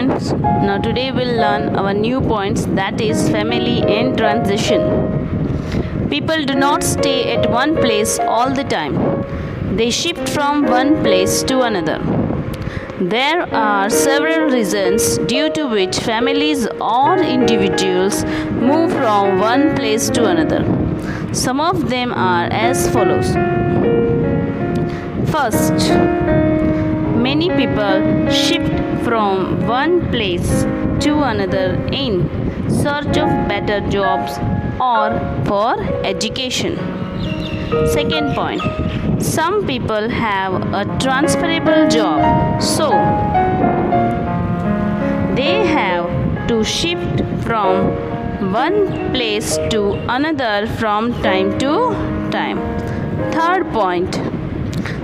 students, now today we'll learn our new points, that is family in transition. People do not stay at one place all the time. They shift from one place to another. There are several reasons due to which families or individuals move from one place to another. Some of them are as follows. First, many people shift from one place to another in search of better jobs or for education. Second point, some people have a transferable job, so they have to shift from one place to another from time to time. Third point,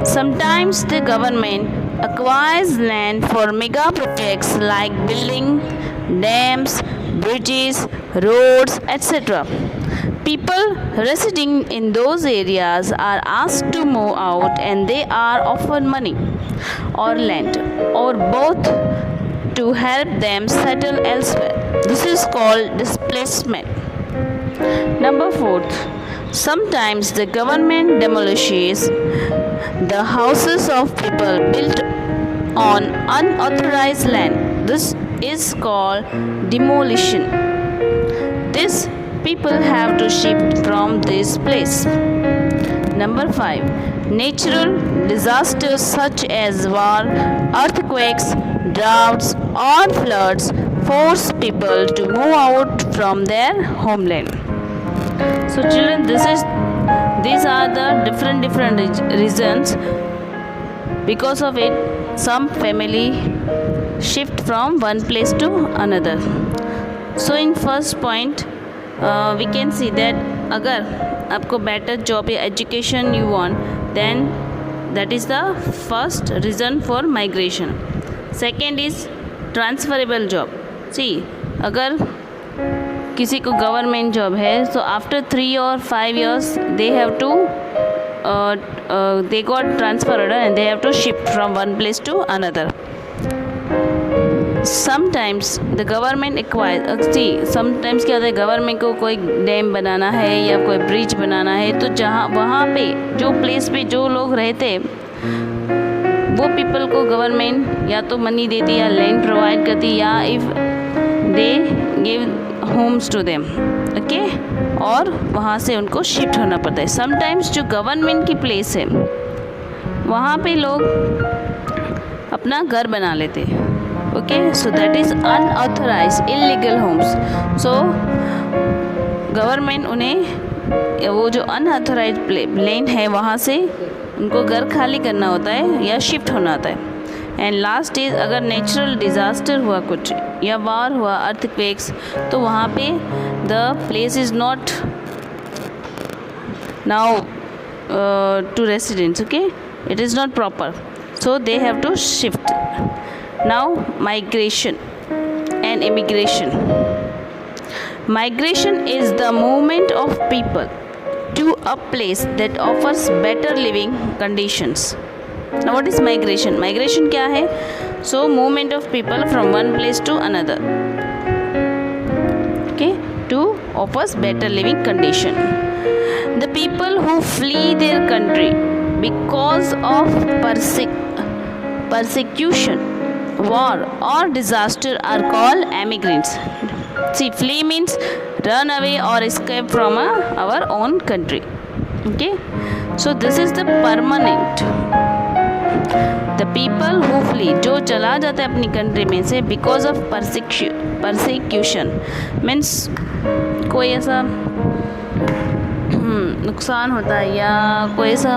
sometimes the government acquires land for mega projects like building dams, bridges, roads, etc. People residing in those areas are asked to move out and they are offered money or land or both to help them settle elsewhere. This is called displacement. Number 4, sometimes the government demolishes the houses of people built on unauthorized land. This is called demolition. This people have to shift from this place. Number 5, natural disasters such as war, earthquakes, droughts or floods force people to move out from their homeland. So children, these are the different reasons. Because of it, some family shift from one place to another. So in first point, we can see that अगर आपको better job या education you want, then that is the first reason for migration. Second is transferable job. See, अगर किसी को government job है, so after 3 or 5 years they have to they got transferred and they have to shift from one place to another. Sometimes the government acquires, sometimes क्या होता है, government को कोई dam बनाना है या कोई ब्रिज बनाना है, तो जहाँ वहाँ पे जो प्लेस पे जो लोग रहते वो पीपल को गवर्नमेंट या तो मनी देती या लैंड प्रोवाइड करती या if they give homes to them, okay, और वहाँ से उनको शिफ्ट होना पड़ता है. समटाइम्स जो गवर्नमेंट की प्लेस है वहाँ पे लोग अपना घर बना लेते हैं, okay. So that is unauthorise illegal homes. So government उन्हें वो जो अनऑथराइज लैंड है वहाँ से उनको घर खाली करना होता है या शिफ्ट होना होता है. एंड लास्ट इज, अगर नेचुरल डिज़ास्टर हुआ कुछ या वार हुआ, अर्थक्वेक्स, तो वहाँ पे the place is not now to residents, okay, it is not proper, so they have to shift. Now migration and immigration. Migration is the movement of people to a place that offers better living conditions. Now what is migration? Migration क्या है? So movement of people from one place to another, okay, to offers better living condition. The people who flee their country because of persecution, war or disaster are called emigrants. See, flee means run away or escape from our own country, okay. So this is the permanent. The people who flee, जो चला जाता है अपनी country में से because of persecution means कोई ऐसा नुकसान होता है या कोई ऐसा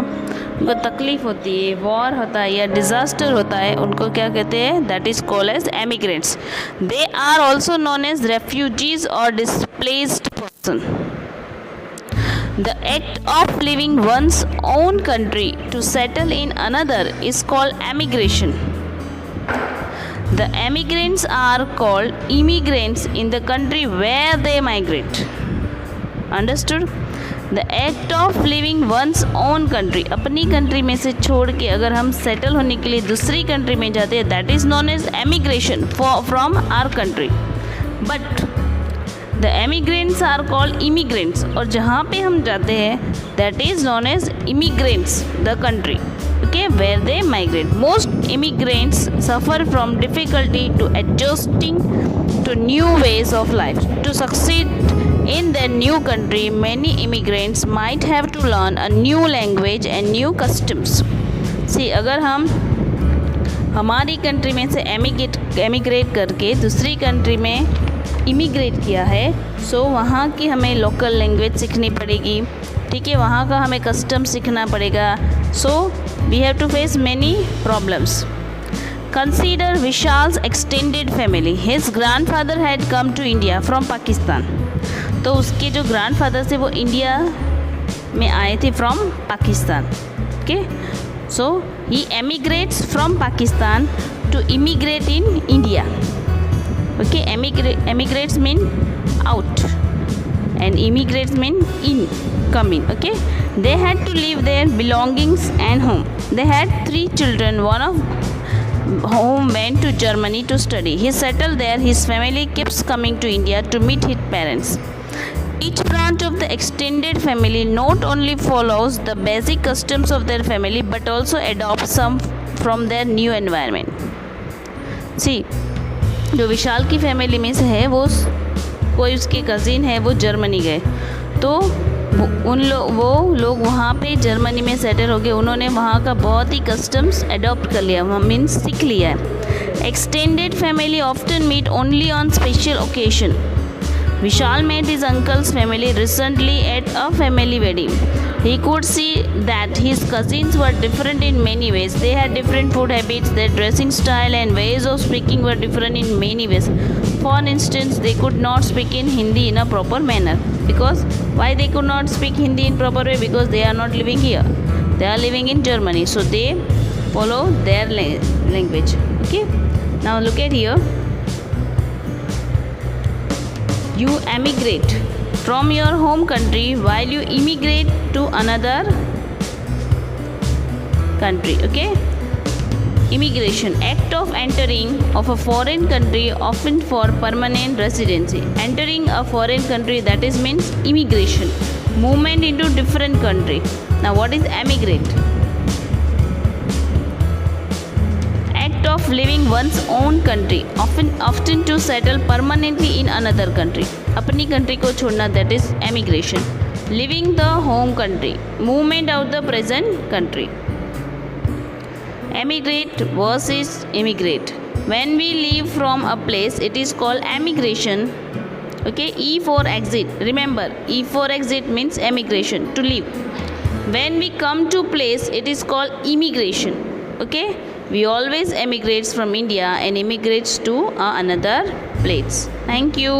उनको तकलीफ़ होती है, वॉर होता है या डिज़ास्टर होता है, उनको क्या कहते हैं? That is called as emigrants. They are also known as refugees और displaced person. The act of living one's own country to settle in another is called emigration. The emigrants are called immigrants in the country where they migrate. Understood? The act of living one's own country, अपनी country में से छोड़ के अगर हम settle होने के लिए दूसरी कंट्री में जाते हैं, that is known as emigration from our country. But the emigrants are called immigrants, और जहाँ पे हम जाते हैं that is known as immigrants the country, okay, where they migrate. Most immigrants suffer from difficulty to adjusting to new ways of life. To succeed in their new country, many immigrants might have to learn a new language and new customs. See, अगर हम हमारी country में से एमिग्रेट करके दूसरी country में immigrate किया है, सो वहाँ की हमें लोकल लैंग्वेज सीखनी पड़ेगी, ठीक है, वहाँ का हमें कस्टम सीखना पड़ेगा. So we have to face many problems. Consider Vishal's extended family. His grandfather had come to India from Pakistan. तो उसके जो ग्रैंडफादर थे वो इंडिया में आए थे from Pakistan. Okay, so he emigrates from Pakistan to immigrate in India. Okay, emigrates mean out and immigrates mean in, coming. Okay, they had to leave their belongings and home. They had 3 children, one of whom went to Germany to study. He settled there. His family keeps coming to India to meet his parents. Each branch of the extended family not only follows the basic customs of their family but also adopts some from their new environment. See, जो विशाल की family में से है वो कोई उसके cousin है, वो जर्मनी गए, तो वो लोग वहाँ पे जर्मनी में सेटल हो गए. उन्होंने वहाँ का बहुत ही कस्टम्स अडॉप्ट कर लिया, मीन्स सीख लिया है. Extended family often meet only on special occasion. Vishal met his uncle's family recently at a family wedding. He could see that his cousins were different in many ways. They had different food habits, their dressing style and ways of speaking were different in many ways. For instance, they could not speak in Hindi in a proper manner. Because why they could not speak Hindi in proper way? Because they are not living here. They are living in Germany. So they follow their language. Okay. Now look at here. You emigrate from your home country while you immigrate to another country. Okay, immigration, act of entering of a foreign country, often for permanent residency. Entering a foreign country, that is means immigration, movement into different country. Now what is emigrate? Of living one's own country, often to settle permanently in another country. अपनी country को छोड़ना, that is emigration. Leaving the home country, movement out the present country. Emigrate versus immigrate. When we leave from a place, it is called emigration. Okay, E for exit. Remember, E for exit means emigration, to leave. When we come to place, it is called immigration. Okay, we always emigrates from India and immigrates to another place. Thank you.